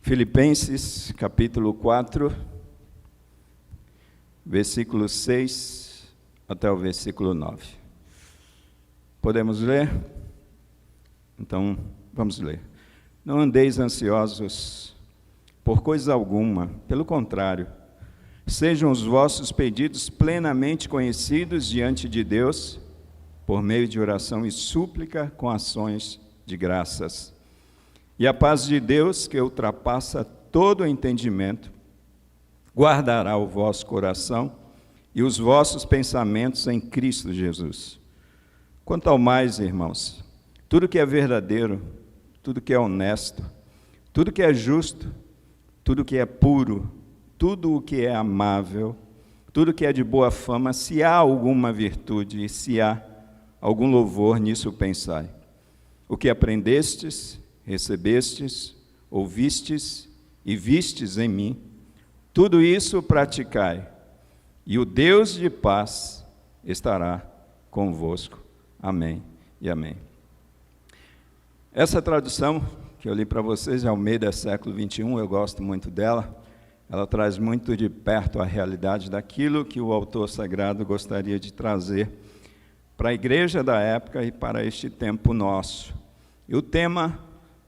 Filipenses, capítulo 4, versículo 6 até o versículo 9. Podemos ler? Então, vamos ler. Não andeis ansiosos por coisa alguma, pelo contrário, sejam os vossos pedidos plenamente conhecidos diante de Deus, por meio de oração e súplica com ações de graças. E a paz de Deus, que ultrapassa todo o entendimento, guardará o vosso coração e os vossos pensamentos em Cristo Jesus. Quanto ao mais, irmãos, tudo que é verdadeiro, tudo que é honesto, tudo que é justo, tudo que é puro, tudo o que é amável, tudo que é de boa fama, se há alguma virtude e se há algum louvor, nisso pensai. O que aprendestes, recebestes, ouvistes e vistes em mim, tudo isso praticai, e o Deus de paz estará convosco. Amém e amém. Essa tradução que eu li para vocês é Almeida, século 21, eu gosto muito dela. Ela traz muito de perto a realidade daquilo que o autor sagrado gostaria de trazer para a igreja da época e para este tempo nosso. E o tema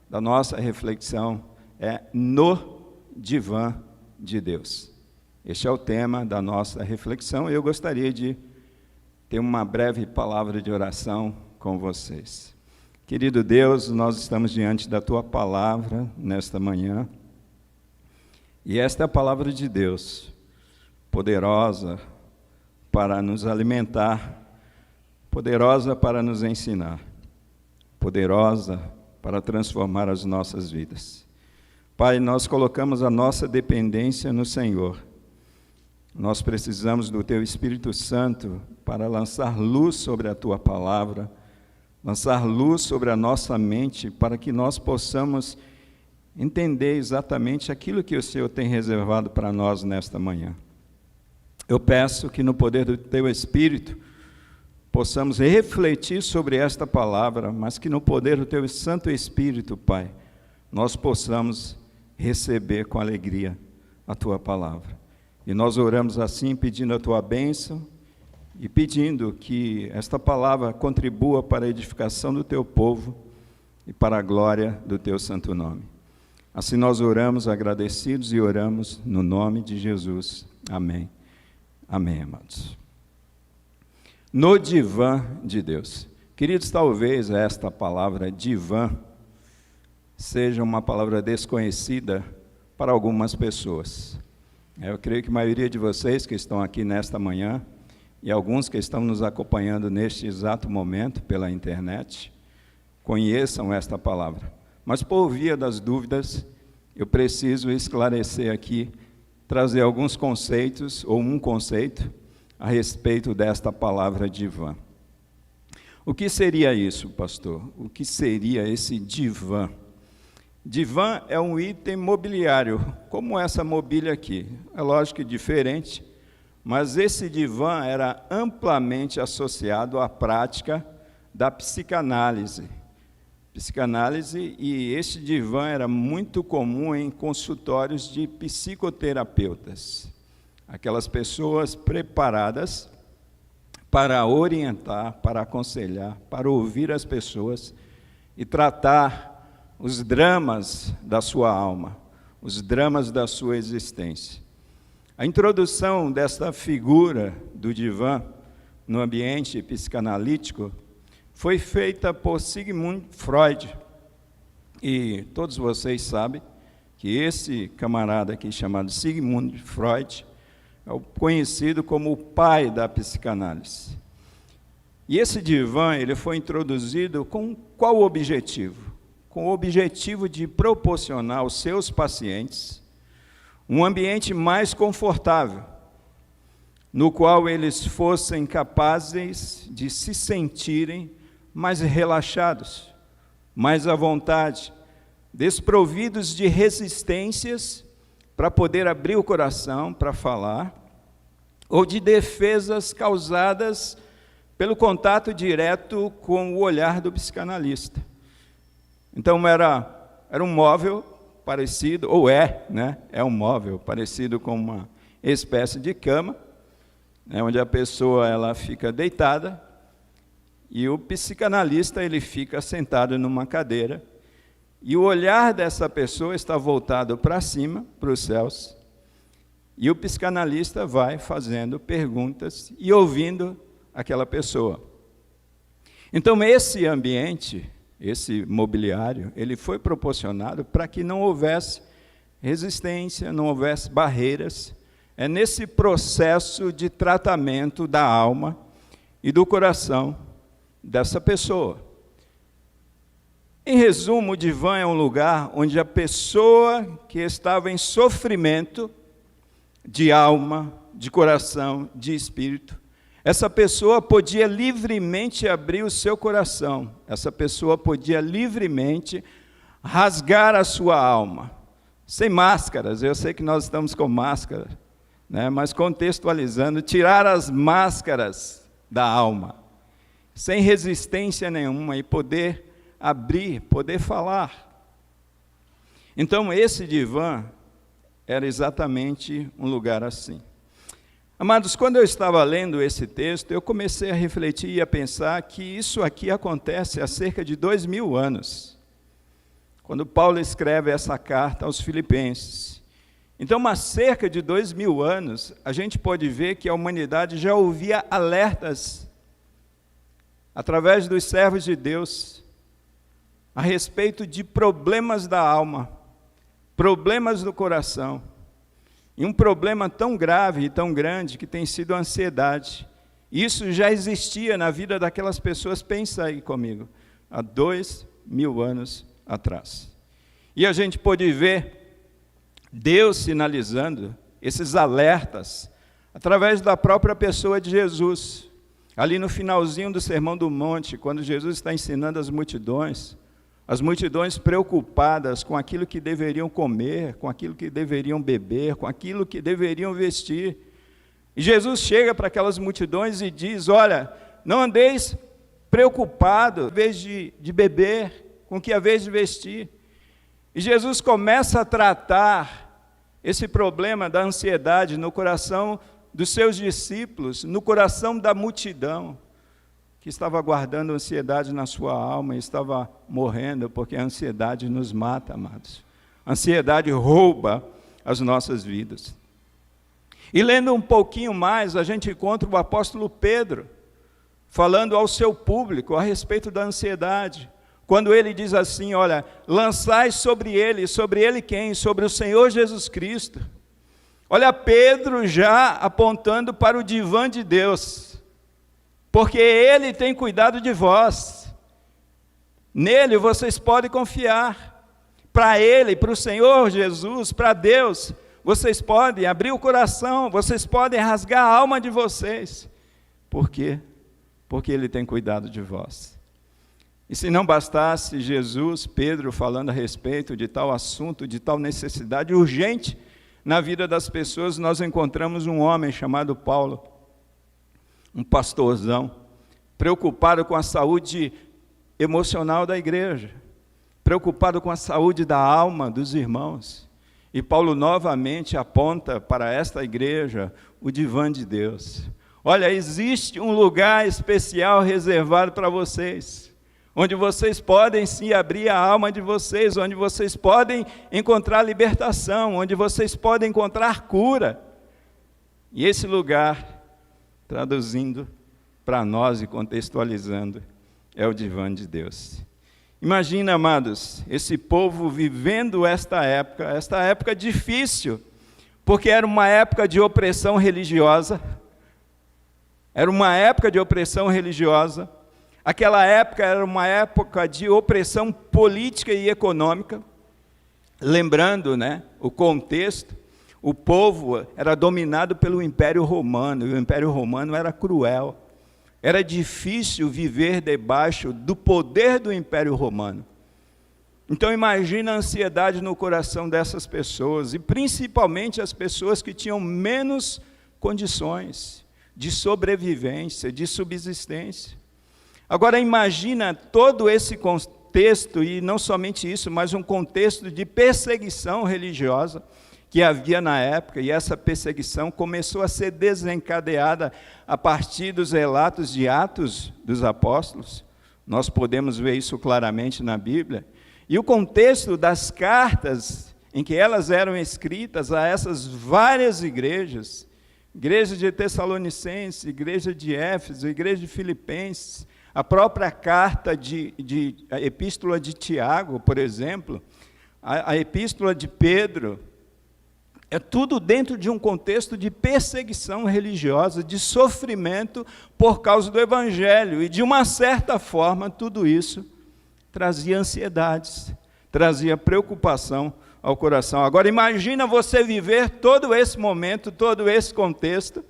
da nossa reflexão é no divã de Deus. Este é o tema da nossa reflexão e eu gostaria de ter uma breve palavra de oração com vocês. Querido Deus, nós estamos diante da Tua palavra nesta manhã, e esta é a palavra de Deus, poderosa para nos alimentar, poderosa para nos ensinar, poderosa para transformar as nossas vidas. Pai, nós colocamos a nossa dependência no Senhor. Nós precisamos do Teu Espírito Santo para lançar luz sobre a Tua palavra, lançar luz sobre a nossa mente, para que nós possamos entender exatamente aquilo que o Senhor tem reservado para nós nesta manhã. Eu peço que no poder do Teu Espírito possamos refletir sobre esta palavra, mas que no poder do Teu Santo Espírito, Pai, nós possamos receber com alegria a Tua palavra. E nós oramos assim, pedindo a Tua bênção e pedindo que esta palavra contribua para a edificação do Teu povo e para a glória do Teu santo nome. Assim nós oramos agradecidos e oramos no nome de Jesus. Amém. Amém, amados. No divã de Deus. Queridos, talvez esta palavra divã seja uma palavra desconhecida para algumas pessoas. Eu creio que a maioria de vocês que estão aqui nesta manhã e alguns que estão nos acompanhando neste exato momento pela internet, conheçam esta palavra. Mas por via das dúvidas, eu preciso esclarecer aqui, trazer alguns conceitos, ou um conceito, a respeito desta palavra divã. O que seria isso, pastor? O que seria esse divã? Divã é um item mobiliário, como essa mobília aqui. É lógico que diferente, mas esse divã era amplamente associado à prática da psicanálise. E este divã era muito comum em consultórios de psicoterapeutas. Aquelas pessoas preparadas para orientar, para aconselhar, para ouvir as pessoas e tratar os dramas da sua alma, os dramas da sua existência. A introdução desta figura do divã no ambiente psicanalítico foi feita por Sigmund Freud. E todos vocês sabem que esse camarada aqui chamado Sigmund Freud é o conhecido como o pai da psicanálise. E esse divã, ele foi introduzido com qual objetivo? Com o objetivo de proporcionar aos seus pacientes um ambiente mais confortável, no qual eles fossem capazes de se sentirem mais relaxados, mais à vontade, desprovidos de resistências para poder abrir o coração para falar, ou de defesas causadas pelo contato direto com o olhar do psicanalista. Então, era um móvel parecido, ou né? É um móvel parecido com uma espécie de cama, né? Onde a pessoa ela fica deitada e o psicanalista ele fica sentado numa cadeira e o olhar dessa pessoa está voltado para cima, para os céus, e o psicanalista vai fazendo perguntas e ouvindo aquela pessoa. Então, esse ambiente, esse mobiliário, ele foi proporcionado para que não houvesse resistência, não houvesse barreiras. É nesse processo de tratamento da alma e do coração dessa pessoa. Em resumo, o divã é um lugar onde a pessoa que estava em sofrimento de alma, de coração, de espírito, essa pessoa podia livremente abrir o seu coração, essa pessoa podia livremente rasgar a sua alma, sem máscaras. Eu sei que nós estamos com máscara, né? Mas contextualizando, tirar as máscaras da alma, sem resistência nenhuma, e poder abrir, poder falar. Então, esse divã era exatamente um lugar assim. Amados, quando eu estava lendo esse texto, eu comecei a refletir e a pensar que isso aqui acontece há cerca de 2000 anos, quando Paulo escreve essa carta aos Filipenses. Então, há cerca de 2000 anos, a gente pode ver que a humanidade já ouvia alertas, através dos servos de Deus, a respeito de problemas da alma, problemas do coração, e um problema tão grave e tão grande que tem sido a ansiedade. Isso já existia na vida daquelas pessoas, pensa aí comigo, há 2000 anos atrás. E a gente pode ver Deus sinalizando esses alertas através da própria pessoa de Jesus. Ali no finalzinho do Sermão do Monte, quando Jesus está ensinando as multidões preocupadas com aquilo que deveriam comer, com aquilo que deveriam beber, com aquilo que deveriam vestir. E Jesus chega para aquelas multidões e diz: olha, não andeis preocupados, em vez de beber, com que a vez de vestir. E Jesus começa a tratar esse problema da ansiedade no coração dos seus discípulos, no coração da multidão, que estava guardando ansiedade na sua alma e estava morrendo, porque a ansiedade nos mata, amados. A ansiedade rouba as nossas vidas. E lendo um pouquinho mais, a gente encontra o apóstolo Pedro, falando ao seu público a respeito da ansiedade, quando ele diz assim: olha, lançai sobre ele quem? Sobre o Senhor Jesus Cristo. Olha, Pedro já apontando para o divã de Deus, porque Ele tem cuidado de vós. Nele vocês podem confiar. Para Ele, para o Senhor Jesus, para Deus, vocês podem abrir o coração, vocês podem rasgar a alma de vocês. Por quê? Porque Ele tem cuidado de vós. E se não bastasse Jesus, Pedro, falando a respeito de tal assunto, de tal necessidade urgente na vida das pessoas, nós encontramos um homem chamado Paulo, um pastorzão, preocupado com a saúde emocional da igreja, preocupado com a saúde da alma dos irmãos. E Paulo novamente aponta para esta igreja o divã de Deus. Olha, existe um lugar especial reservado para vocês, onde vocês podem sim abrir a alma de vocês, onde vocês podem encontrar libertação, onde vocês podem encontrar cura. E esse lugar, traduzindo para nós e contextualizando, é o divã de Deus. Imagina, amados, esse povo vivendo esta época difícil, porque era uma época de opressão religiosa, aquela época era uma época de opressão política e econômica. Lembrando, né, o contexto, o povo era dominado pelo Império Romano, e o Império Romano era cruel. Era difícil viver debaixo do poder do Império Romano. Então imagina a ansiedade no coração dessas pessoas, e principalmente as pessoas que tinham menos condições de sobrevivência, de subsistência. Agora imagina todo esse contexto, e não somente isso, mas um contexto de perseguição religiosa que havia na época, e essa perseguição começou a ser desencadeada a partir dos relatos de Atos dos Apóstolos. Nós podemos ver isso claramente na Bíblia. E o contexto das cartas em que elas eram escritas a essas várias igrejas, igreja de Tessalonicenses, igreja de Éfeso, igreja de Filipenses, a própria carta a epístola de Tiago, por exemplo, a epístola de Pedro, é tudo dentro de um contexto de perseguição religiosa, de sofrimento por causa do Evangelho, e de uma certa forma tudo isso trazia ansiedades, trazia preocupação ao coração. Agora imagina você viver todo esse momento, todo esse contexto,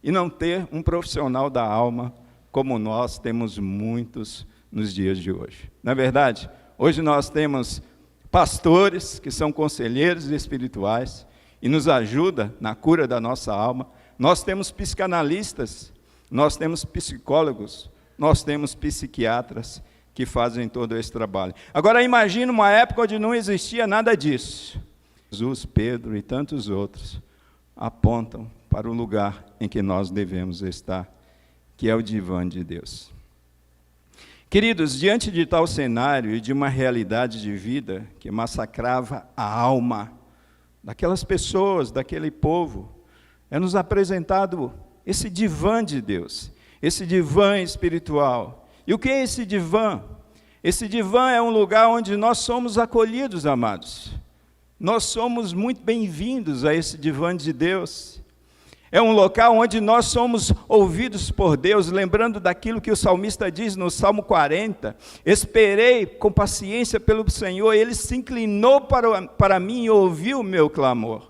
e não ter um profissional da alma, como nós temos muitos nos dias de hoje. Não é verdade? Hoje nós temos pastores que são conselheiros espirituais e nos ajudam na cura da nossa alma. Nós temos psicanalistas, nós temos psicólogos, nós temos psiquiatras que fazem todo esse trabalho. Agora imagine uma época onde não existia nada disso. Jesus, Pedro e tantos outros apontam para o lugar em que nós devemos estar, que é o divã de Deus. Queridos, diante de tal cenário e de uma realidade de vida que massacrava a alma daquelas pessoas, daquele povo, é nos apresentado esse divã de Deus, esse divã espiritual. E o que é esse divã? Esse divã é um lugar onde nós somos acolhidos, amados. Nós somos muito bem-vindos a esse divã de Deus. É um local onde nós somos ouvidos por Deus, lembrando daquilo que o salmista diz no Salmo 40, esperei com paciência pelo Senhor, Ele se inclinou para mim e ouviu o meu clamor.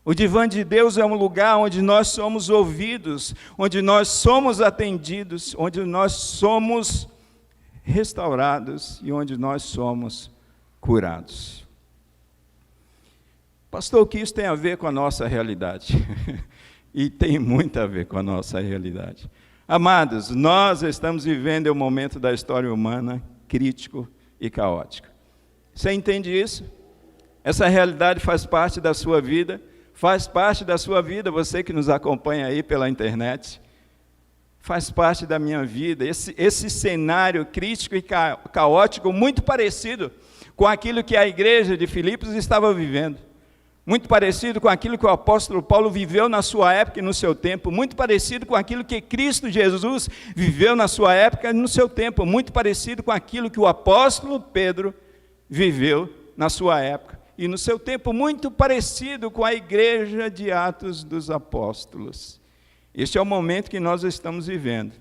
O divã de Deus é um lugar onde nós somos ouvidos, onde nós somos atendidos, onde nós somos restaurados e onde nós somos curados. Pastor, o que isso tem a ver com a nossa realidade? E tem muito a ver com a nossa realidade. Amados, nós estamos vivendo um momento da história humana crítico e caótico. Você entende isso? Essa realidade faz parte da sua vida, faz parte da sua vida, você que nos acompanha aí pela internet, faz parte da minha vida, esse cenário crítico e caótico, muito parecido com aquilo que a igreja de Filipos estava vivendo, muito parecido com aquilo que o apóstolo Paulo viveu na sua época e no seu tempo, muito parecido com aquilo que Cristo Jesus viveu na sua época e no seu tempo, muito parecido com aquilo que o apóstolo Pedro viveu na sua época e no seu tempo, muito parecido com a igreja de Atos dos Apóstolos. Este é o momento que nós estamos vivendo.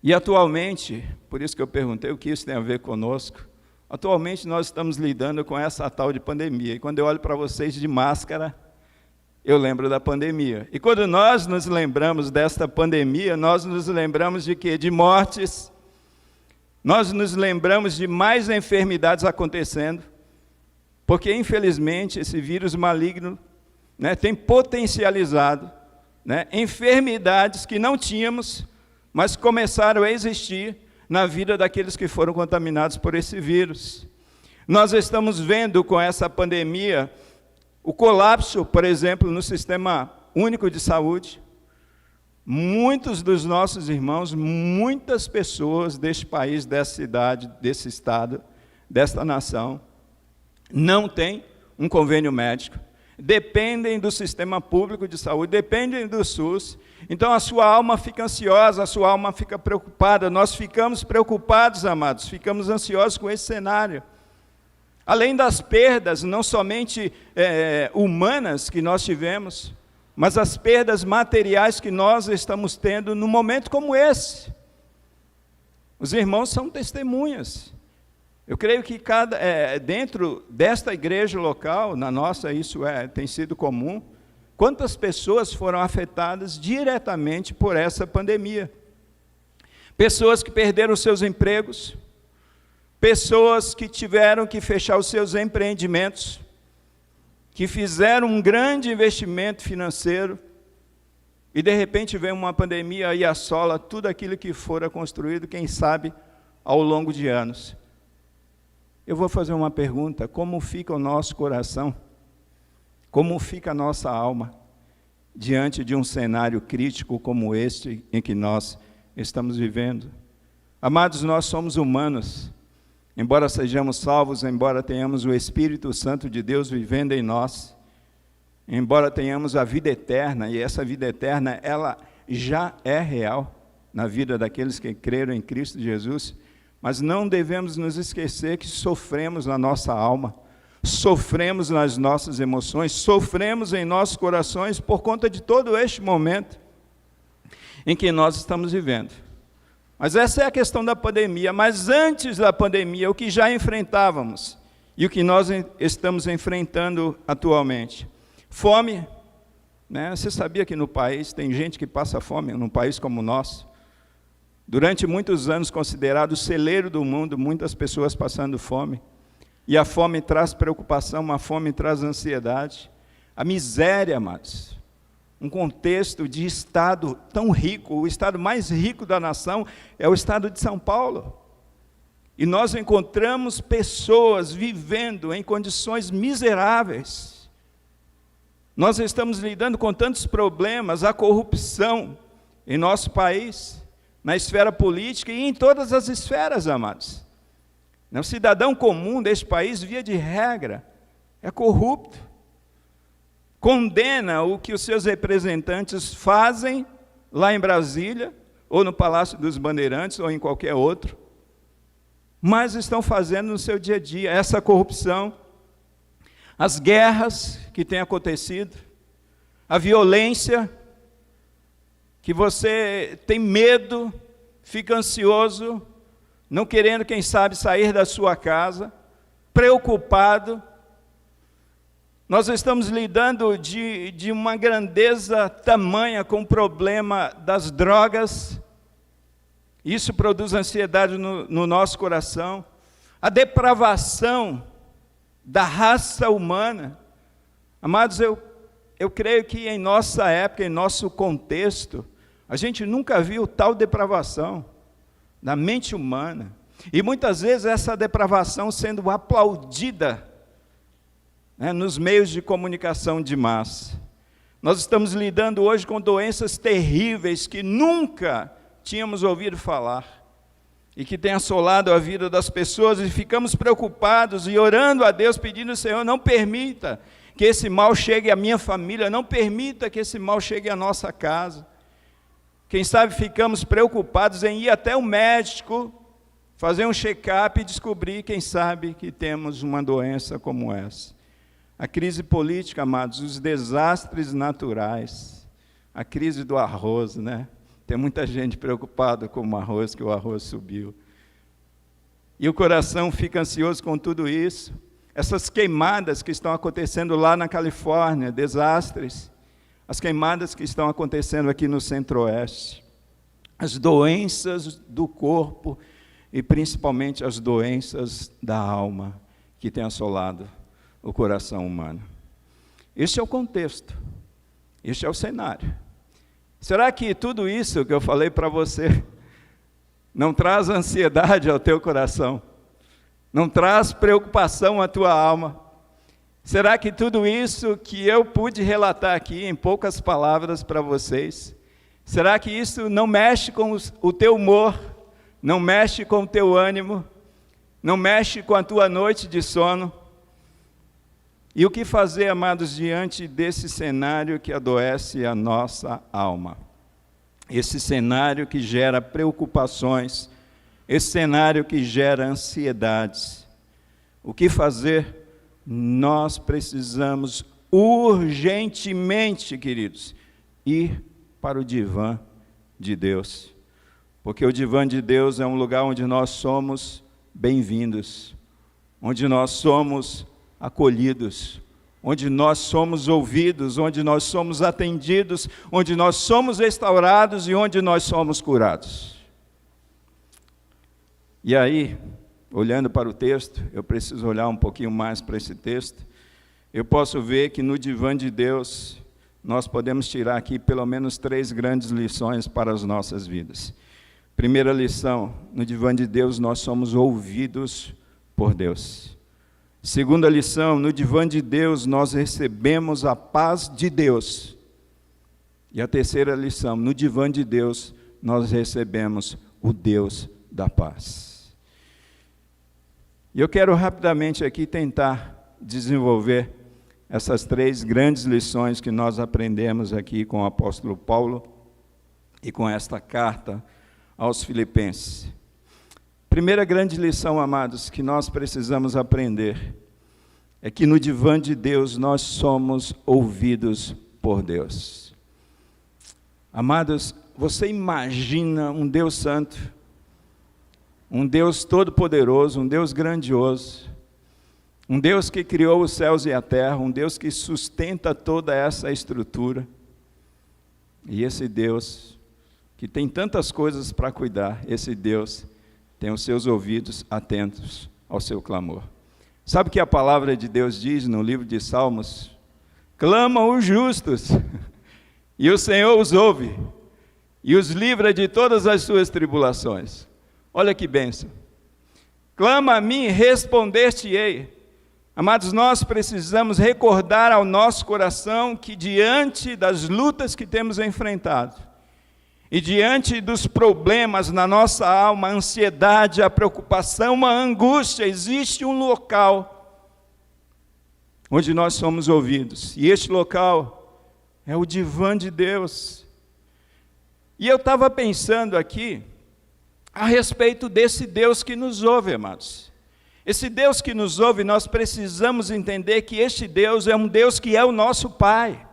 E atualmente, por isso que eu perguntei o que isso tem a ver conosco, atualmente nós estamos lidando com essa tal de pandemia. E quando eu olho para vocês de máscara, eu lembro da pandemia. E quando nós nos lembramos desta pandemia, nós nos lembramos de quê? De mortes. Nós nos lembramos de mais enfermidades acontecendo. Porque, infelizmente, esse vírus maligno, tem potencializado enfermidades que não tínhamos, mas começaram a existir na vida daqueles que foram contaminados por esse vírus. Nós estamos vendo com essa pandemia o colapso, por exemplo, no Sistema Único de Saúde. Muitos dos nossos irmãos, muitas pessoas deste país, dessa cidade, desse estado, desta nação, não têm um convênio médico, dependem do sistema público de saúde, dependem do SUS, então a sua alma fica ansiosa, a sua alma fica preocupada, nós ficamos preocupados, amados, ficamos ansiosos com esse cenário. Além das perdas, não somente humanas que nós tivemos, mas as perdas materiais que nós estamos tendo num momento como esse. Os irmãos são testemunhas. Eu creio que dentro desta igreja local, na nossa, isso tem sido comum, quantas pessoas foram afetadas diretamente por essa pandemia. Pessoas que perderam seus empregos, pessoas que tiveram que fechar os seus empreendimentos, que fizeram um grande investimento financeiro, e de repente vem uma pandemia e assola tudo aquilo que fora construído, quem sabe, ao longo de anos. Eu vou fazer uma pergunta: como fica o nosso coração? Como fica a nossa alma diante de um cenário crítico como este em que nós estamos vivendo? Amados, nós somos humanos. Embora sejamos salvos, embora tenhamos o Espírito Santo de Deus vivendo em nós, embora tenhamos a vida eterna, e essa vida eterna, ela já é real na vida daqueles que creram em Cristo Jesus, mas não devemos nos esquecer que sofremos na nossa alma, sofremos nas nossas emoções, sofremos em nossos corações por conta de todo este momento em que nós estamos vivendo. Mas essa é a questão da pandemia. Mas antes da pandemia, o que já enfrentávamos e o que nós estamos enfrentando atualmente? Fome, né? Você sabia que no país tem gente que passa fome, num país como o nosso? Durante muitos anos considerado o celeiro do mundo, muitas pessoas passando fome. E a fome traz preocupação, a fome traz ansiedade. A miséria, amados. Um contexto de estado tão rico, o estado mais rico da nação é o estado de São Paulo. E nós encontramos pessoas vivendo em condições miseráveis. Nós estamos lidando com tantos problemas, a corrupção em nosso país, na esfera política e em todas as esferas, amados. O cidadão comum deste país, via de regra, é corrupto. Condena o que os seus representantes fazem lá em Brasília, ou no Palácio dos Bandeirantes, ou em qualquer outro, mas estão fazendo no seu dia a dia essa corrupção, as guerras que têm acontecido, a violência, que você tem medo, fica ansioso, não querendo, quem sabe, sair da sua casa, preocupado. Nós estamos lidando de uma grandeza tamanha com o problema das drogas. Isso produz ansiedade no nosso coração. A depravação da raça humana. Amados, eu creio que em nossa época, em nosso contexto, a gente nunca viu tal depravação da mente humana. E muitas vezes essa depravação sendo aplaudida, né, nos meios de comunicação de massa. Nós estamos lidando hoje com doenças terríveis que nunca tínhamos ouvido falar e que têm assolado a vida das pessoas, e ficamos preocupados e orando a Deus, pedindo: Senhor, não permita que esse mal chegue à minha família, não permita que esse mal chegue à nossa casa. Quem sabe ficamos preocupados em ir até o médico, fazer um check-up e descobrir, quem sabe, que temos uma doença como essa. A crise política, amados, os desastres naturais, a crise do arroz, né? Tem muita gente preocupada com o arroz, que o arroz subiu. E o coração fica ansioso com tudo isso. Essas queimadas que estão acontecendo lá na Califórnia, desastres. As queimadas que estão acontecendo aqui no Centro-Oeste. As doenças do corpo e principalmente as doenças da alma que têm assolado o coração humano. Este é o contexto, este é o cenário. Será que tudo isso que eu falei para você não traz ansiedade ao teu coração? Não traz preocupação à tua alma? Será que tudo isso que eu pude relatar aqui em poucas palavras para vocês, será que isso não mexe com o teu humor, não mexe com o teu ânimo, não mexe com a tua noite de sono? E o que fazer, amados, diante desse cenário que adoece a nossa alma? Esse cenário que gera preocupações, esse cenário que gera ansiedades. O que fazer? Nós precisamos urgentemente, queridos, ir para o divã de Deus. Porque o divã de Deus é um lugar onde nós somos bem-vindos, onde nós somos acolhidos, onde nós somos ouvidos, onde nós somos atendidos, onde nós somos restaurados e onde nós somos curados. E aí, olhando para o texto, eu preciso olhar um pouquinho mais para esse texto, eu posso ver que no divã de Deus, nós podemos tirar aqui pelo menos 3 grandes lições para as nossas vidas. Primeira lição, no divã de Deus nós somos ouvidos por Deus. Segunda lição, no divã de Deus nós recebemos a paz de Deus. E a terceira lição, no divã de Deus nós recebemos o Deus da paz. E eu quero rapidamente aqui tentar desenvolver essas três grandes lições que nós aprendemos aqui com o apóstolo Paulo e com esta carta aos Filipenses. Primeira grande lição, amados, que nós precisamos aprender é que no divã de Deus nós somos ouvidos por Deus. Amados, você imagina um Deus santo, um Deus todo-poderoso, um Deus grandioso, um Deus que criou os céus e a terra, um Deus que sustenta toda essa estrutura, e esse Deus que tem tantas coisas para cuidar, esse Deus tem os seus ouvidos atentos ao seu clamor. Sabe o que a palavra de Deus diz no livro de Salmos? Clamam os justos, e o Senhor os ouve, e os livra de todas as suas tribulações. Olha que bênção. Clama a mim, responder-te-ei. Amados, nós precisamos recordar ao nosso coração que diante das lutas que temos enfrentado, e diante dos problemas na nossa alma, a ansiedade, a preocupação, a angústia, existe um local onde nós somos ouvidos. E este local é o divã de Deus. E eu estava pensando aqui a respeito desse Deus que nos ouve, amados. Esse Deus que nos ouve, nós precisamos entender que este Deus é um Deus que é o nosso Pai.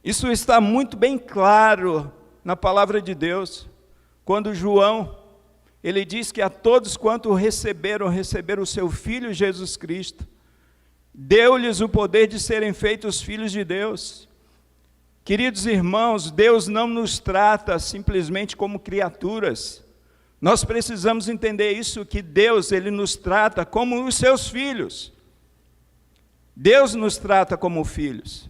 Isso está muito bem claro na palavra de Deus, quando João, ele diz que a todos quanto receberam o seu Filho Jesus Cristo, deu-lhes o poder de serem feitos filhos de Deus. Queridos irmãos, Deus não nos trata simplesmente como criaturas. Nós precisamos entender isso, que Deus, Ele nos trata como os seus filhos. Deus nos trata como filhos.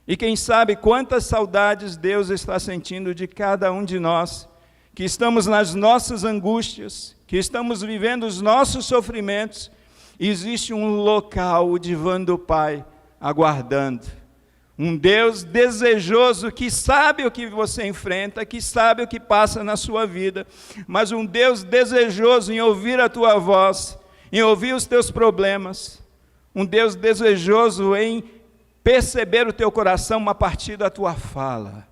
E quem sabe quantas saudades Deus está sentindo de cada um de nós, que estamos nas nossas angústias, que estamos vivendo os nossos sofrimentos, e existe um local, o divã do Pai, aguardando. Um Deus desejoso, que sabe o que você enfrenta, que sabe o que passa na sua vida, mas um Deus desejoso em ouvir a tua voz, em ouvir os teus problemas, um Deus desejoso em perceber o teu coração a partir da tua fala.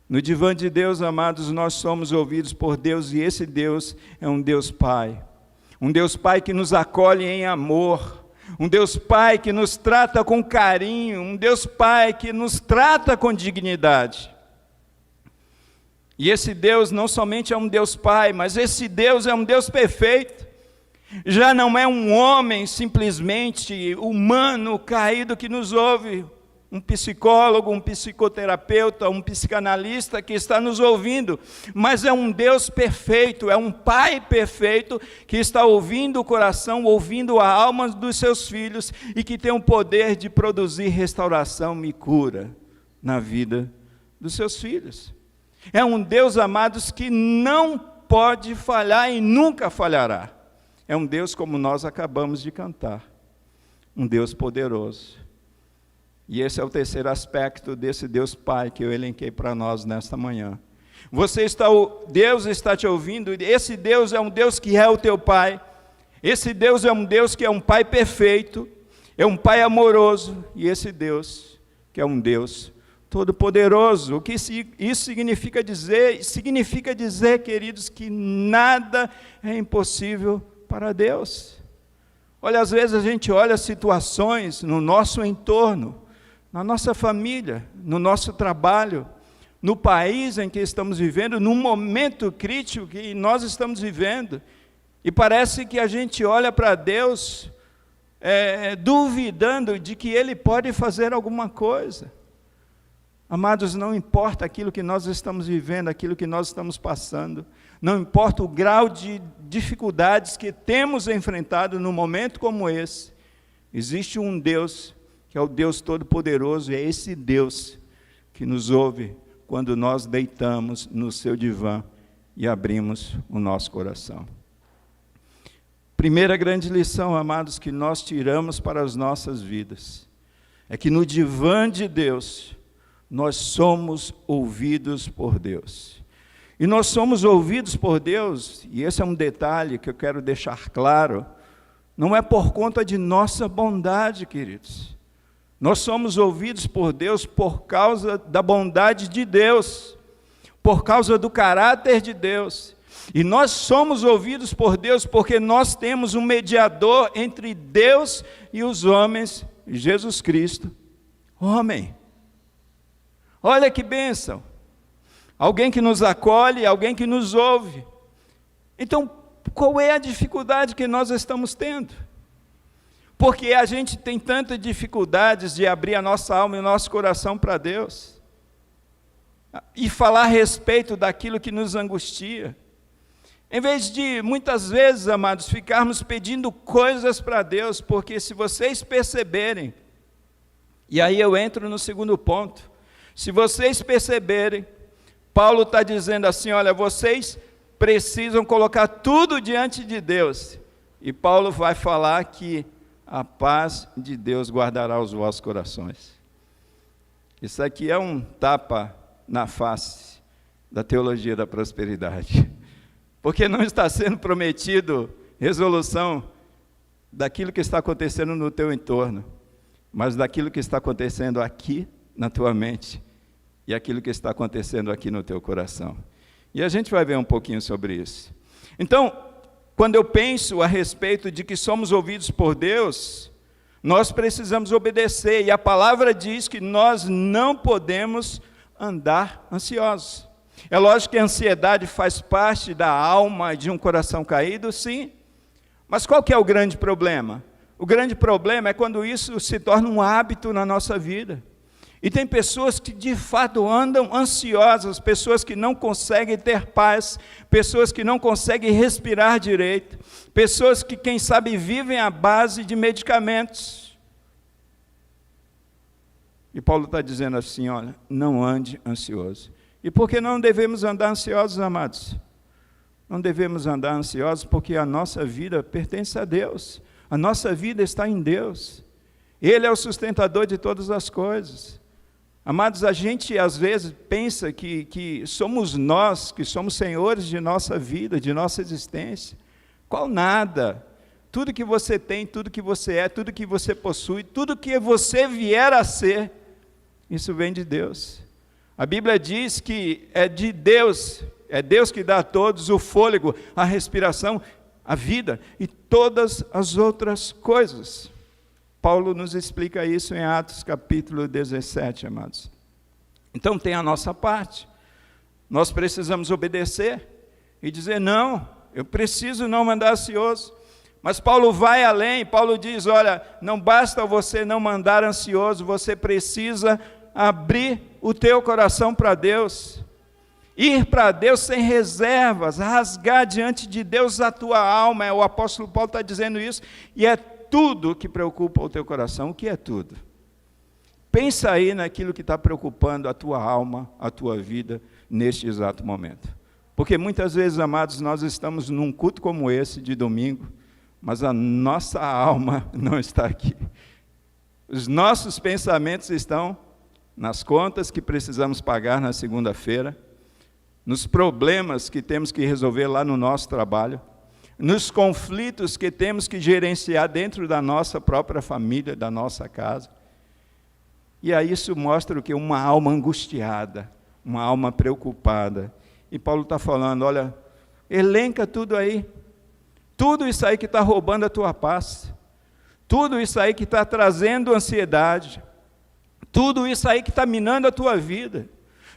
No divã de Deus, amados, nós somos ouvidos por Deus, e esse Deus é um Deus Pai. Um Deus Pai que nos acolhe em amor, um Deus Pai que nos trata com carinho, um Deus Pai que nos trata com dignidade. E esse Deus não somente é um Deus Pai, mas esse Deus é um Deus perfeito. Já não é um homem simplesmente humano, caído, que nos ouve, um psicólogo, um psicoterapeuta, um psicanalista que está nos ouvindo, mas é um Deus perfeito, é um Pai perfeito, que está ouvindo o coração, ouvindo a alma dos seus filhos, e que tem o poder de produzir restauração e cura na vida dos seus filhos. É um Deus, amados, que não pode falhar e nunca falhará. É um Deus como nós acabamos de cantar, um Deus poderoso. E esse é o terceiro aspecto desse Deus Pai que eu elenquei para nós nesta manhã. Deus está te ouvindo, esse Deus é um Deus que é o teu Pai, esse Deus é um Deus que é um Pai perfeito, é um Pai amoroso, e esse Deus que é um Deus todo-poderoso. O que isso significa dizer? Significa dizer, queridos, que nada é impossível para Deus. Olha, às vezes a gente olha situações no nosso entorno, na nossa família, no nosso trabalho, no país em que estamos vivendo, num momento crítico que nós estamos vivendo, e parece que a gente olha para Deus duvidando de que Ele pode fazer alguma coisa. Amados, não importa aquilo que nós estamos vivendo, aquilo que nós estamos passando, não importa o grau de dificuldades que temos enfrentado num momento como esse, existe um Deus que é o Deus Todo-Poderoso, e é esse Deus que nos ouve quando nós deitamos no seu divã e abrimos o nosso coração. Primeira grande lição, amados, que nós tiramos para as nossas vidas, é que no divã de Deus, nós somos ouvidos por Deus. E nós somos ouvidos por Deus, e esse é um detalhe que eu quero deixar claro, não é por conta de nossa bondade, queridos. Nós somos ouvidos por Deus por causa da bondade de Deus, por causa do caráter de Deus. E nós somos ouvidos por Deus porque nós temos um mediador entre Deus e os homens, Jesus Cristo, homem. Olha que bênção! Alguém que nos acolhe, alguém que nos ouve. Então, qual é a dificuldade que nós estamos tendo? Porque a gente tem tantas dificuldades de abrir a nossa alma e o nosso coração para Deus, e falar a respeito daquilo que nos angustia. Em vez de, muitas vezes, amados, ficarmos pedindo coisas para Deus, porque se vocês perceberem, e aí eu entro no segundo ponto, se vocês perceberem, Paulo está dizendo assim, olha, vocês precisam colocar tudo diante de Deus, e Paulo vai falar que a paz de Deus guardará os vossos corações. Isso aqui é um tapa na face da teologia da prosperidade. Porque não está sendo prometido resolução daquilo que está acontecendo no teu entorno, mas daquilo que está acontecendo aqui na tua mente e aquilo que está acontecendo aqui no teu coração. E a gente vai ver um pouquinho sobre isso. Então, quando eu penso a respeito de que somos ouvidos por Deus, nós precisamos obedecer, e a palavra diz que nós não podemos andar ansiosos. É lógico que a ansiedade faz parte da alma de um coração caído, sim. Mas qual que é o grande problema? O grande problema é quando isso se torna um hábito na nossa vida. E tem pessoas que de fato andam ansiosas, pessoas que não conseguem ter paz, pessoas que não conseguem respirar direito, pessoas que, quem sabe, vivem à base de medicamentos. E Paulo está dizendo assim, olha, não ande ansioso. E por que não devemos andar ansiosos, amados? Não devemos andar ansiosos porque a nossa vida pertence a Deus. A nossa vida está em Deus. Ele é o sustentador de todas as coisas. Amados, a gente às vezes pensa que somos nós, que somos senhores de nossa vida, de nossa existência. Qual nada? Tudo que você tem, tudo que você é, tudo que você possui, tudo que você vier a ser, isso vem de Deus. A Bíblia diz que é de Deus, é Deus que dá a todos o fôlego, a respiração, a vida e todas as outras coisas. Paulo nos explica isso em Atos capítulo 17, amados. Então tem a nossa parte, nós precisamos obedecer e dizer, não, eu preciso não andar ansioso. Mas Paulo vai além, Paulo diz, olha, não basta você não andar ansioso, você precisa abrir o teu coração para Deus, ir para Deus sem reservas, rasgar diante de Deus a tua alma. O apóstolo Paulo está dizendo isso, e é tudo que preocupa o teu coração. O que é tudo? Pensa aí naquilo que está preocupando a tua alma, a tua vida, neste exato momento. Porque muitas vezes, amados, nós estamos num culto como esse, de domingo, mas a nossa alma não está aqui. Os nossos pensamentos estão nas contas que precisamos pagar na segunda-feira, nos problemas que temos que resolver lá no nosso trabalho, nos conflitos que temos que gerenciar dentro da nossa própria família, da nossa casa. E aí isso mostra o que? Uma alma angustiada, uma alma preocupada. E Paulo está falando, olha, elenca tudo aí, tudo isso aí que está roubando a tua paz, tudo isso aí que está trazendo ansiedade, tudo isso aí que está minando a tua vida,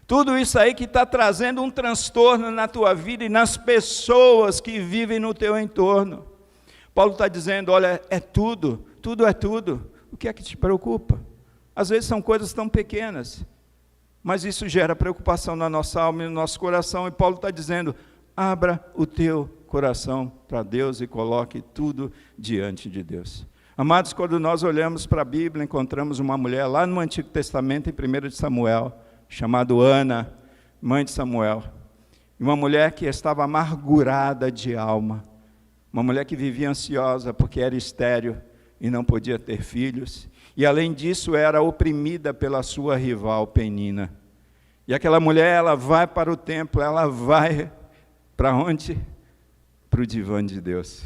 tudo isso aí que está trazendo um transtorno na tua vida e nas pessoas que vivem no teu entorno. Paulo está dizendo, olha, é tudo, tudo é tudo. O que é que te preocupa? Às vezes são coisas tão pequenas, mas isso gera preocupação na nossa alma e no nosso coração. E Paulo está dizendo, abra o teu coração para Deus e coloque tudo diante de Deus. Amados, quando nós olhamos para a Bíblia, encontramos uma mulher lá no Antigo Testamento, em 1 de Samuel, chamada Ana, mãe de Samuel. e uma mulher que estava amargurada de alma, uma mulher que vivia ansiosa porque era estéril e não podia ter filhos, e além disso era oprimida pela sua rival Penina. E aquela mulher, ela vai para o templo, ela vai para onde? Para o divã de Deus.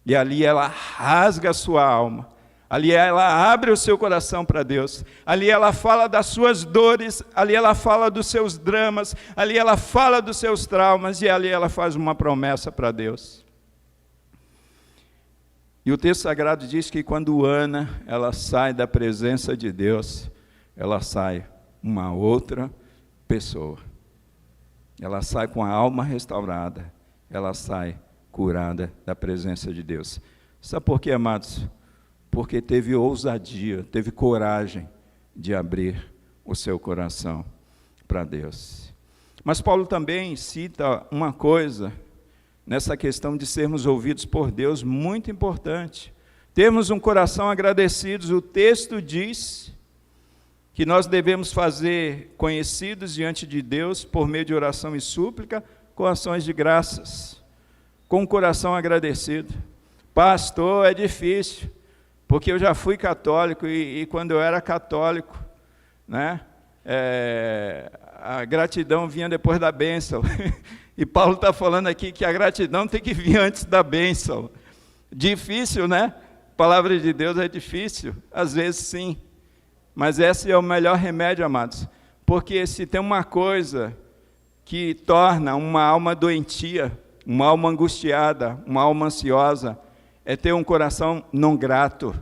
E ali ela rasga a sua alma, ali ela abre o seu coração para Deus, ali ela fala das suas dores, ali ela fala dos seus dramas, ali ela fala dos seus traumas, e ali ela faz uma promessa para Deus. E o texto sagrado diz que quando Ana, ela sai da presença de Deus, ela sai uma outra pessoa. Ela sai com a alma restaurada, ela sai curada da presença de Deus. Sabe por quê, amados? Porque teve ousadia, teve coragem de abrir o seu coração para Deus. Mas Paulo também cita uma coisa nessa questão de sermos ouvidos por Deus, muito importante. Termos um coração agradecido. O texto diz que nós devemos fazer conhecidos diante de Deus por meio de oração e súplica, com ações de graças, com um coração agradecido. Pastor, é difícil, porque eu já fui católico e quando eu era católico, né, a gratidão vinha depois da bênção. E Paulo está falando aqui que a gratidão tem que vir antes da bênção. Difícil, né? A palavra de Deus é difícil, às vezes sim. Mas esse é o melhor remédio, amados. Porque se tem uma coisa que torna uma alma doentia, uma alma angustiada, uma alma ansiosa, é ter um coração não grato.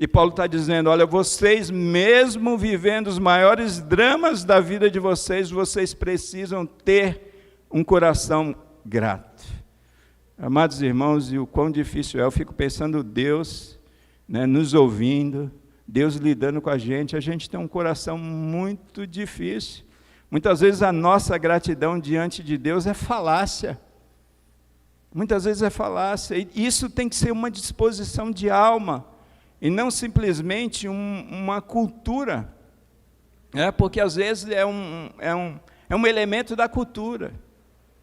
E Paulo está dizendo, olha, vocês mesmo vivendo os maiores dramas da vida de vocês, vocês precisam ter um coração grato. Amados irmãos, e o quão difícil é, eu fico pensando Deus, né, nos ouvindo, Deus lidando com a gente tem um coração muito difícil. Muitas vezes a nossa gratidão diante de Deus é falácia. Muitas vezes é falácia. E isso tem que ser uma disposição de alma, e não simplesmente uma cultura. Porque às vezes é um elemento da cultura,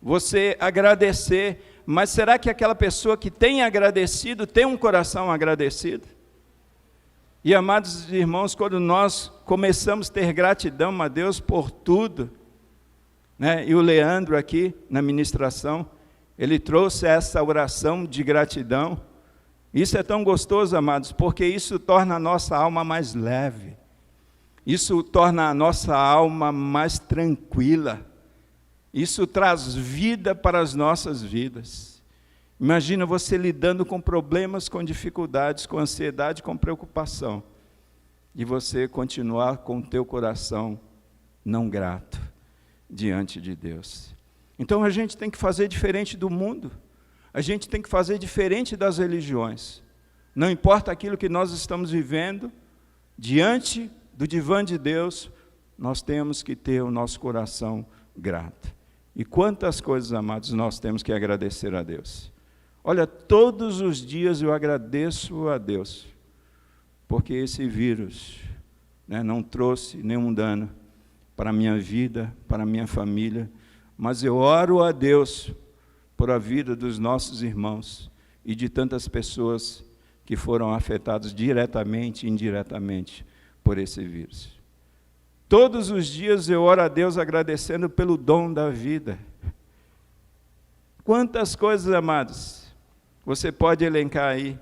você agradecer. Mas será que aquela pessoa que tem agradecido, tem um coração agradecido? E amados irmãos, quando nós começamos a ter gratidão a Deus por tudo, né? E o Leandro aqui na ministração, ele trouxe essa oração de gratidão. Isso é tão gostoso, amados, porque isso torna a nossa alma mais leve, isso torna a nossa alma mais tranquila, isso traz vida para as nossas vidas. Imagina você lidando com problemas, com dificuldades, com ansiedade, com preocupação, e você continuar com o teu coração não grato diante de Deus. Então a gente tem que fazer diferente do mundo, a gente tem que fazer diferente das religiões. Não importa aquilo que nós estamos vivendo, diante do divã de Deus, nós temos que ter o nosso coração grato. E quantas coisas, amados, nós temos que agradecer a Deus. Olha, todos os dias eu agradeço a Deus, porque esse vírus, né, não trouxe nenhum dano para a minha vida, para a minha família, mas eu oro a Deus por a vida dos nossos irmãos e de tantas pessoas que foram afetadas diretamente e indiretamente por esse vírus. Todos os dias eu oro a Deus agradecendo pelo dom da vida. Quantas coisas, amados, você pode elencar aí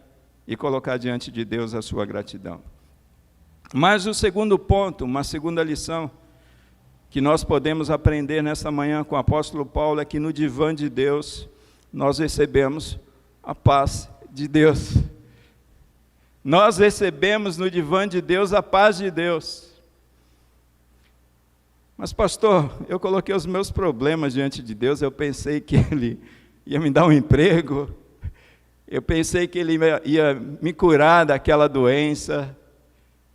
e colocar diante de Deus a sua gratidão. Mas o segundo ponto, uma segunda lição, que nós podemos aprender nessa manhã com o apóstolo Paulo, é que no divã de Deus, nós recebemos a paz de Deus. Nós recebemos no divã de Deus a paz de Deus. Mas pastor, eu coloquei os meus problemas diante de Deus, eu pensei que Ele ia me dar um emprego, eu pensei que Ele ia me curar daquela doença,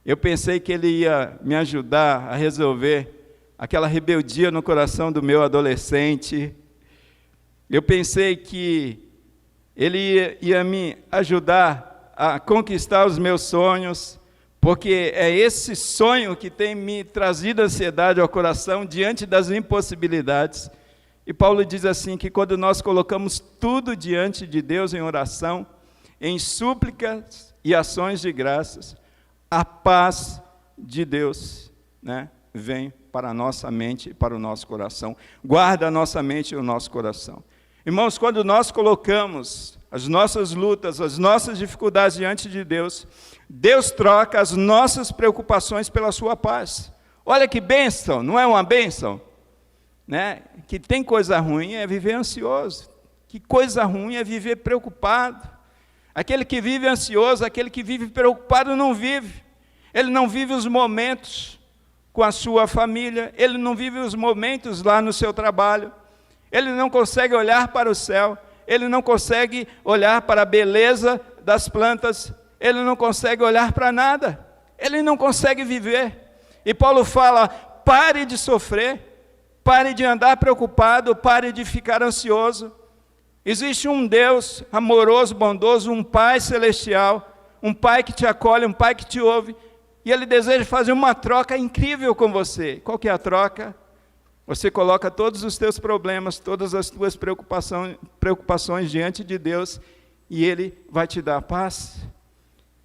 eu pensei que Ele ia me ajudar a resolver aquela rebeldia no coração do meu adolescente, eu pensei que Ele ia me ajudar a conquistar os meus sonhos, porque é esse sonho que tem me trazido ansiedade ao coração diante das impossibilidades. E Paulo diz assim, que quando nós colocamos tudo diante de Deus em oração, em súplicas e ações de graças, a paz de Deus, né, vem para a nossa mente e para o nosso coração. Guarda a nossa mente e o nosso coração. Irmãos, quando nós colocamos as nossas lutas, as nossas dificuldades diante de Deus, Deus troca as nossas preocupações pela sua paz. Olha que bênção, não é uma bênção? Né? Que tem coisa ruim é viver ansioso, que coisa ruim é viver preocupado. Aquele que vive ansioso, aquele que vive preocupado não vive. Ele não vive os momentos com a sua família, ele não vive os momentos lá no seu trabalho, ele não consegue olhar para o céu, ele não consegue olhar para a beleza das plantas, ele não consegue olhar para nada, ele não consegue viver. E Paulo fala, pare de sofrer, pare de andar preocupado, pare de ficar ansioso. Existe um Deus amoroso, bondoso, um Pai celestial, um Pai que te acolhe, um Pai que te ouve, e Ele deseja fazer uma troca incrível com você. Qual que é a troca? Você coloca todos os teus problemas, todas as tuas preocupações diante de Deus, e Ele vai te dar paz.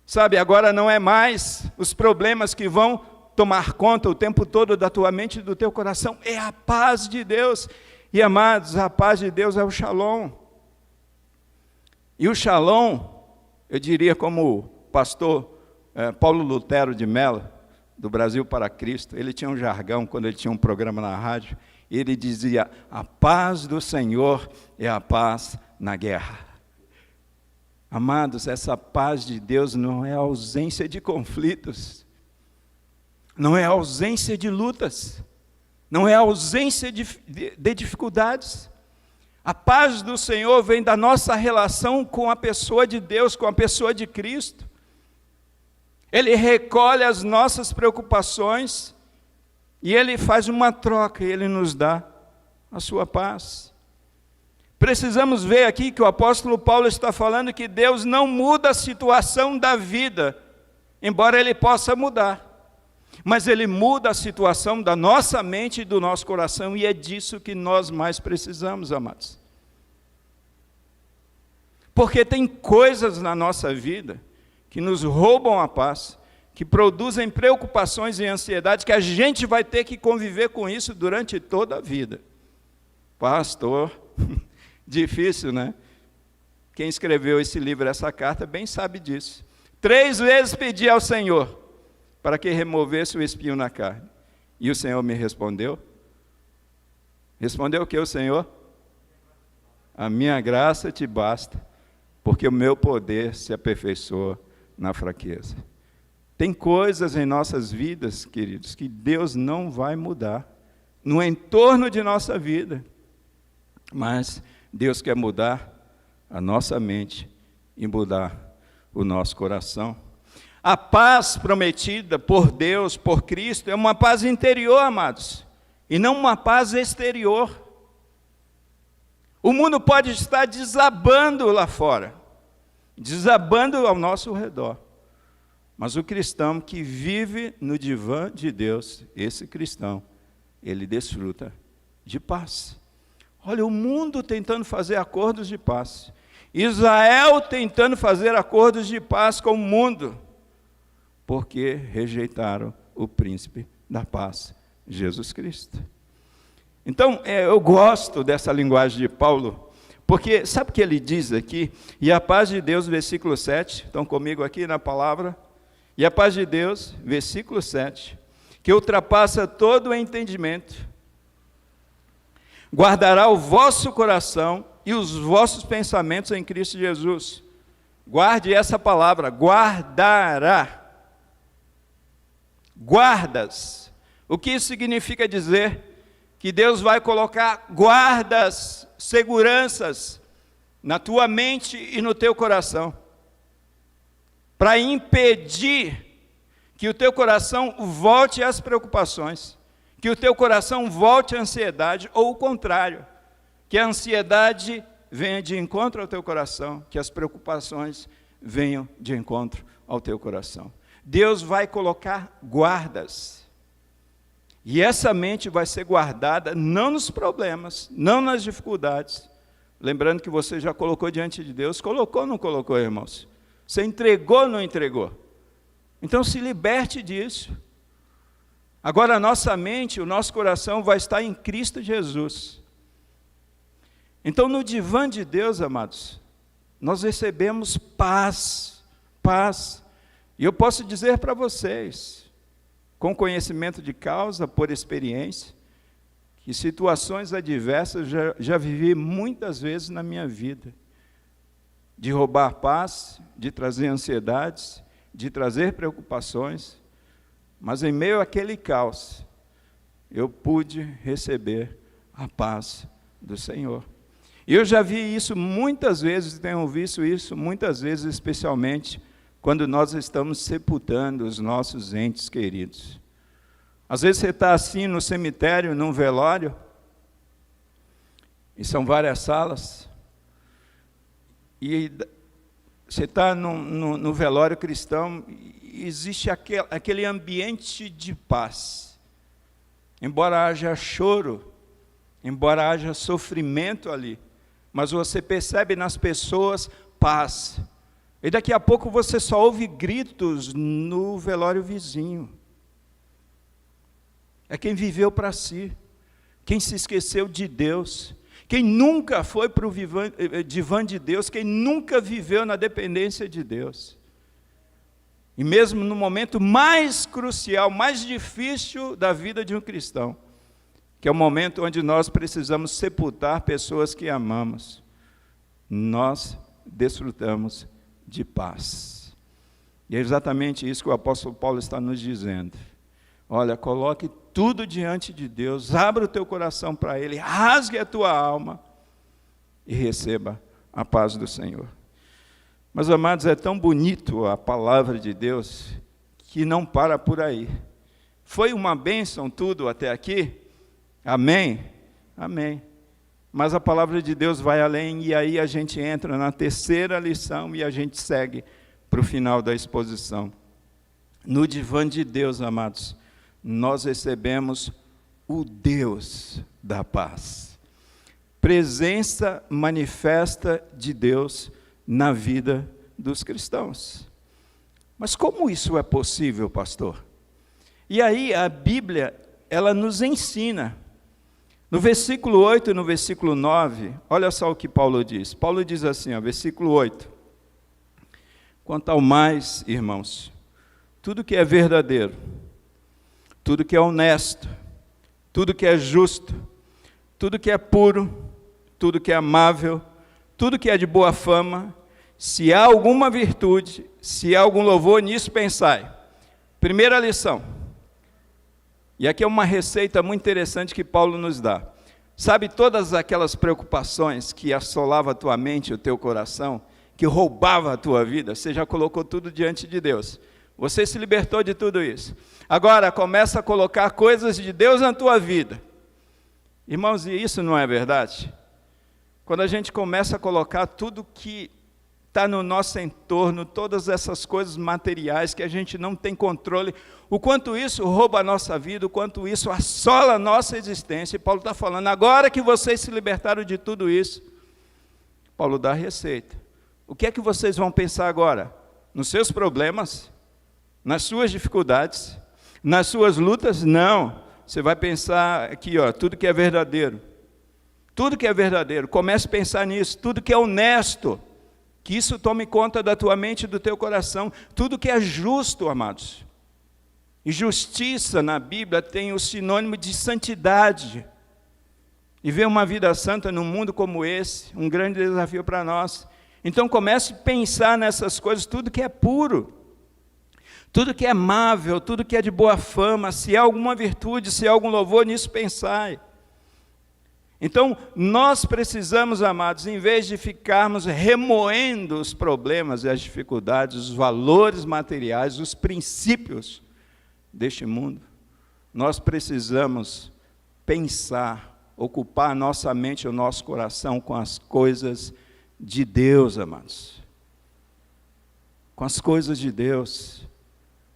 Sabe, agora não é mais os problemas que vão tomar conta o tempo todo da tua mente e do teu coração, é a paz de Deus. E amados, a paz de Deus é o Shalom. E o Shalom, eu diria como o pastor Paulo Lutero de Mello, do Brasil para Cristo, ele tinha um jargão quando ele tinha um programa na rádio, e ele dizia, a paz do Senhor é a paz na guerra. Amados, essa paz de Deus não é a ausência de conflitos, não é a ausência de lutas, não é a ausência de dificuldades. A paz do Senhor vem da nossa relação com a pessoa de Deus, com a pessoa de Cristo. Ele recolhe as nossas preocupações e Ele faz uma troca e Ele nos dá a sua paz. Precisamos ver aqui que o apóstolo Paulo está falando que Deus não muda a situação da vida, embora Ele possa mudar. Mas Ele muda a situação da nossa mente e do nosso coração, e é disso que nós mais precisamos, amados. Porque tem coisas na nossa vida que nos roubam a paz, que produzem preocupações e ansiedade, que a gente vai ter que conviver com isso durante toda a vida. Pastor, difícil, né? Quem escreveu esse livro, essa carta, bem sabe disso. 3 vezes pedi ao Senhor para que removesse o espinho na carne. E o Senhor me respondeu. Respondeu o que o Senhor? A minha graça te basta, porque o meu poder se aperfeiçoa na fraqueza. Tem coisas em nossas vidas, queridos, que Deus não vai mudar no entorno de nossa vida, mas Deus quer mudar a nossa mente e mudar o nosso coração. A paz prometida por Deus, por Cristo, é uma paz interior, amados, e não uma paz exterior. O mundo pode estar desabando lá fora, desabando ao nosso redor, mas o cristão que vive no divã de Deus, esse cristão, ele desfruta de paz. Olha, o mundo tentando fazer acordos de paz, Israel tentando fazer acordos de paz com o mundo, porque rejeitaram o príncipe da paz, Jesus Cristo. Então, eu gosto dessa linguagem de Paulo, porque sabe o que ele diz aqui? E a paz de Deus, versículo 7, estão comigo aqui na palavra? E a paz de Deus, versículo 7, que ultrapassa todo o entendimento, guardará o vosso coração e os vossos pensamentos em Cristo Jesus. Guarde essa palavra, guardará. Guardas. O que isso significa dizer? Que Deus vai colocar guardas, seguranças na tua mente e no teu coração, para impedir que o teu coração volte às preocupações, que o teu coração volte à ansiedade, ou o contrário, que a ansiedade venha de encontro ao teu coração, que as preocupações venham de encontro ao teu coração. Deus vai colocar guardas. E essa mente vai ser guardada não nos problemas, não nas dificuldades. Lembrando que você já colocou diante de Deus. Colocou ou não colocou, irmãos? Você entregou ou não entregou? Então se liberte disso. Agora a nossa mente, o nosso coração vai estar em Cristo Jesus. Então no divã de Deus, amados, nós recebemos paz, paz. E eu posso dizer para vocês, com conhecimento de causa, por experiência, que situações adversas já vivi muitas vezes na minha vida, de roubar paz, de trazer ansiedades, de trazer preocupações, mas em meio àquele caos, eu pude receber a paz do Senhor. E eu já vi isso muitas vezes, tenho visto isso muitas vezes, especialmente quando nós estamos sepultando os nossos entes queridos. Às vezes você está assim no cemitério, num velório, e são várias salas, e você está no velório cristão, e existe aquele ambiente de paz. Embora haja choro, embora haja sofrimento ali, mas você percebe nas pessoas paz. E daqui a pouco você só ouve gritos no velório vizinho. É quem viveu para si, quem se esqueceu de Deus, quem nunca foi para o divã de Deus, quem nunca viveu na dependência de Deus. E mesmo no momento mais crucial, mais difícil da vida de um cristão, que é o momento onde nós precisamos sepultar pessoas que amamos, nós desfrutamos de paz. E é exatamente isso que o apóstolo Paulo está nos dizendo. Olha, coloque tudo diante de Deus, abra o teu coração para Ele, rasgue a tua alma e receba a paz do Senhor. Mas, amados, é tão bonito a palavra de Deus que não para por aí. Foi uma bênção tudo até aqui? Amém? Amém. Mas a palavra de Deus vai além, e aí a gente entra na terceira lição e a gente segue para o final da exposição. No divã de Deus, amados, nós recebemos o Deus da paz. Presença manifesta de Deus na vida dos cristãos. Mas como isso é possível, pastor? E aí a Bíblia, ela nos ensina. No versículo 8 e no versículo 9, olha só o que Paulo diz. Paulo diz assim, versículo 8. Quanto ao mais, irmãos, tudo que é verdadeiro, tudo que é honesto, tudo que é justo, tudo que é puro, tudo que é amável, tudo que é de boa fama, se há alguma virtude, se há algum louvor, nisso pensai. Primeira lição. E aqui é uma receita muito interessante que Paulo nos dá. Sabe todas aquelas preocupações que assolavam a tua mente, o teu coração, que roubava a tua vida? Você já colocou tudo diante de Deus. Você se libertou de tudo isso. Agora começa a colocar coisas de Deus na tua vida. Irmãos, e isso não é verdade? Quando a gente começa a colocar tudo que está no nosso entorno, todas essas coisas materiais que a gente não tem controle, o quanto isso rouba a nossa vida, o quanto isso assola a nossa existência. E Paulo está falando, agora que vocês se libertaram de tudo isso, Paulo dá a receita. O que é que vocês vão pensar agora? Nos seus problemas? Nas suas dificuldades? Nas suas lutas? Não. Você vai pensar aqui, tudo que é verdadeiro. Tudo que é verdadeiro, comece a pensar nisso. Tudo que é honesto, que isso tome conta da tua mente e do teu coração. Tudo que é justo, amados. E justiça na Bíblia tem o sinônimo de santidade. E ver uma vida santa num mundo como esse, um grande desafio para nós. Então comece a pensar nessas coisas, tudo que é puro, tudo que é amável, tudo que é de boa fama, se há alguma virtude, se há algum louvor, nisso pensai. Então, nós precisamos, amados, em vez de ficarmos remoendo os problemas e as dificuldades, os valores materiais, os princípios deste mundo, nós precisamos pensar, ocupar a nossa mente e o nosso coração com as coisas de Deus, amados. Com as coisas de Deus.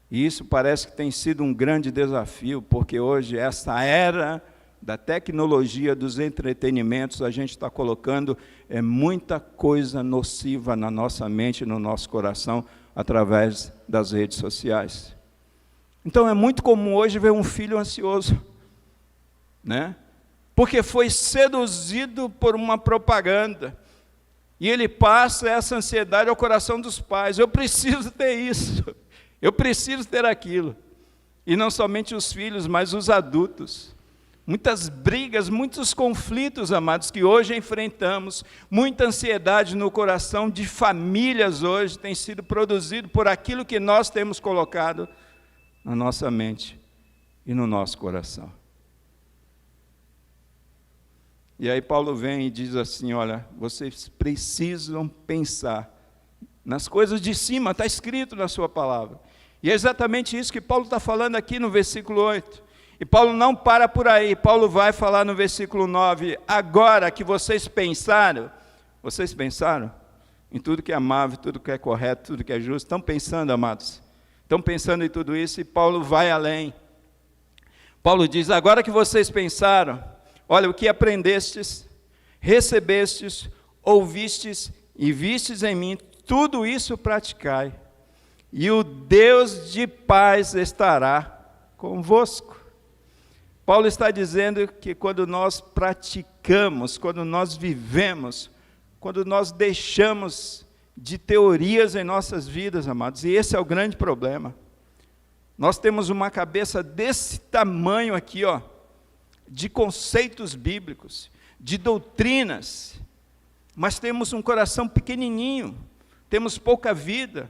E isso parece que tem sido um grande desafio, porque hoje, essa era da tecnologia, dos entretenimentos, a gente está colocando muita coisa nociva na nossa mente, no nosso coração, através das redes sociais. Então, é muito comum hoje ver um filho ansioso, né? Porque foi seduzido por uma propaganda, e ele passa essa ansiedade ao coração dos pais. Eu preciso ter isso, eu preciso ter aquilo. E não somente os filhos, mas os adultos. Muitas brigas, muitos conflitos, amados, que hoje enfrentamos, muita ansiedade no coração de famílias hoje tem sido produzido por aquilo que nós temos colocado na nossa mente e no nosso coração. E aí Paulo vem e diz assim, olha, vocês precisam pensar nas coisas de cima, está escrito na sua palavra. E é exatamente isso que Paulo está falando aqui no versículo 8. E Paulo não para por aí, Paulo vai falar no versículo 9, agora que vocês pensaram em tudo que é amável, tudo que é correto, tudo que é justo, estão pensando, amados? Estão pensando em tudo isso, e Paulo vai além. Paulo diz, agora que vocês pensaram, olha, o que aprendestes, recebestes, ouvistes e vistes em mim, tudo isso praticai, e o Deus de paz estará convosco. Paulo está dizendo que quando nós praticamos, quando nós vivemos, quando nós deixamos de teorias em nossas vidas, amados, e esse é o grande problema. Nós temos uma cabeça desse tamanho aqui, ó, de conceitos bíblicos, de doutrinas, mas temos um coração pequenininho, temos pouca vida.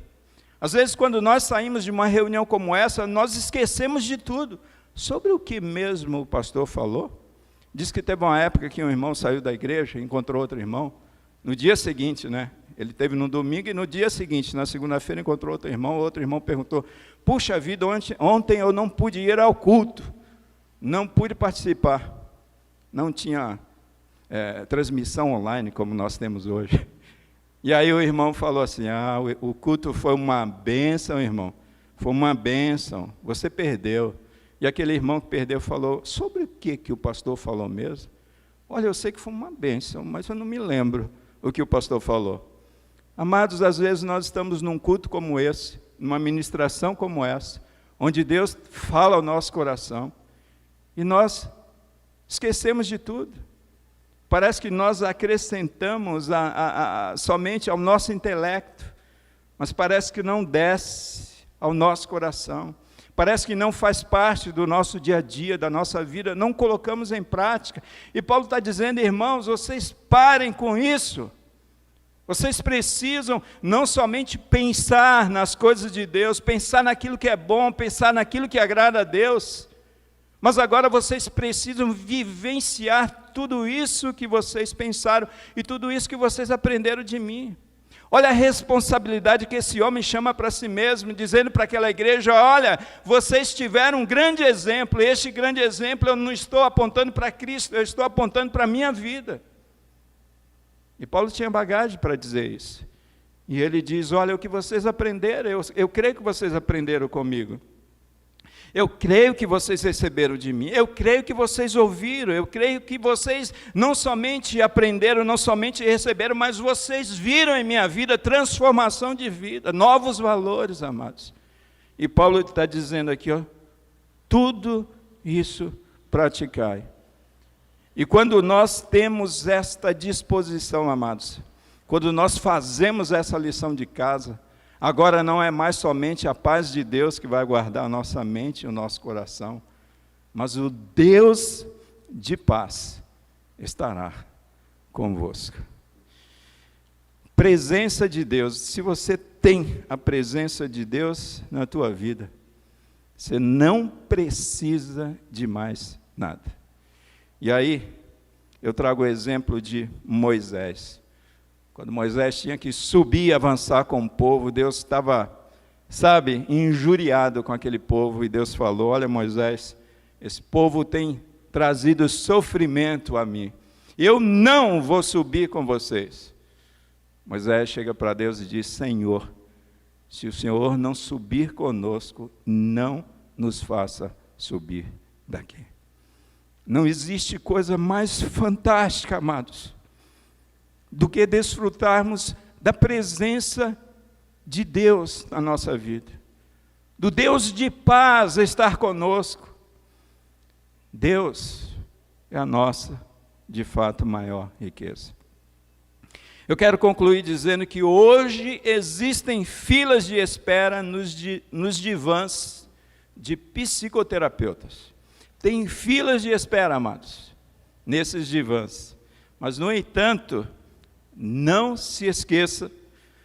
Às vezes, quando nós saímos de uma reunião como essa, nós esquecemos de tudo. Sobre o que mesmo o pastor falou? Diz que teve uma época que um irmão saiu da igreja, encontrou outro irmão, no dia seguinte, né? Ele teve no domingo e no dia seguinte, na segunda-feira, encontrou outro irmão perguntou, puxa vida, ontem eu não pude ir ao culto, não pude participar, não tinha transmissão online como nós temos hoje. E aí o irmão falou assim, o culto foi uma bênção, irmão, foi uma bênção, você perdeu. E aquele irmão que perdeu falou, sobre o que o pastor falou mesmo? Olha, eu sei que foi uma bênção, mas eu não me lembro o que o pastor falou. Amados, às vezes nós estamos num culto como esse, numa ministração como essa, onde Deus fala ao nosso coração, e nós esquecemos de tudo. Parece que nós acrescentamos somente ao nosso intelecto, mas parece que não desce ao nosso coração. Parece que não faz parte do nosso dia a dia, da nossa vida, não colocamos em prática. E Paulo está dizendo, irmãos, vocês parem com isso. Vocês precisam não somente pensar nas coisas de Deus, pensar naquilo que é bom, pensar naquilo que agrada a Deus, mas agora vocês precisam vivenciar tudo isso que vocês pensaram e tudo isso que vocês aprenderam de mim. Olha a responsabilidade que esse homem chama para si mesmo, dizendo para aquela igreja, olha, vocês tiveram um grande exemplo, este grande exemplo eu não estou apontando para Cristo, eu estou apontando para a minha vida. E Paulo tinha bagagem para dizer isso. E ele diz, olha, o que vocês aprenderam, eu creio que vocês aprenderam comigo. Eu creio que vocês receberam de mim, eu creio que vocês ouviram, eu creio que vocês não somente aprenderam, não somente receberam, mas vocês viram em minha vida transformação de vida, novos valores, amados. E Paulo está dizendo aqui, ó, tudo isso praticai. E quando nós temos esta disposição, amados, quando nós fazemos essa lição de casa, agora não é mais somente a paz de Deus que vai guardar a nossa mente e o nosso coração, mas o Deus de paz estará convosco. Presença de Deus. Se você tem a presença de Deus na tua vida, você não precisa de mais nada. E aí, eu trago o exemplo de Moisés. Quando Moisés tinha que subir e avançar com o povo, Deus estava, injuriado com aquele povo, e Deus falou, olha Moisés, esse povo tem trazido sofrimento a mim, eu não vou subir com vocês. Moisés chega para Deus e diz, Senhor, Se o Senhor não subir conosco, não nos faça subir daqui. Não existe coisa mais fantástica, amados, do que desfrutarmos da presença de Deus na nossa vida. Do Deus de paz estar conosco. Deus é a nossa, de fato, maior riqueza. Eu quero concluir dizendo que hoje existem filas de espera nos divãs de psicoterapeutas. Tem filas de espera, amados, nesses divãs. Mas, no entanto, não se esqueça,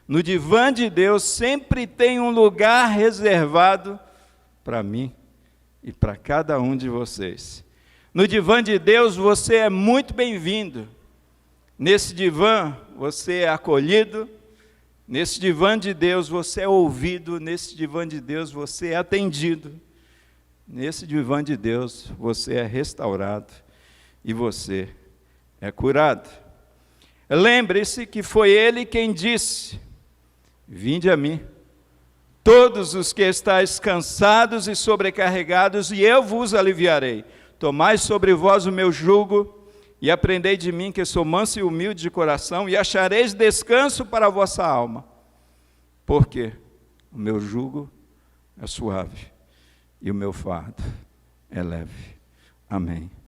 no divã de Deus sempre tem um lugar reservado para mim e para cada um de vocês. No divã de Deus você é muito bem-vindo. Nesse divã você é acolhido, nesse divã de Deus você é ouvido, nesse divã de Deus você é atendido, nesse divã de Deus você é restaurado e você é curado. Lembre-se que foi Ele quem disse: vinde a mim, todos os que estáis cansados e sobrecarregados, e eu vos aliviarei. Tomai sobre vós o meu jugo, e aprendei de mim, que sou manso e humilde de coração, e achareis descanso para a vossa alma. Porque o meu jugo é suave, e o meu fardo é leve. Amém.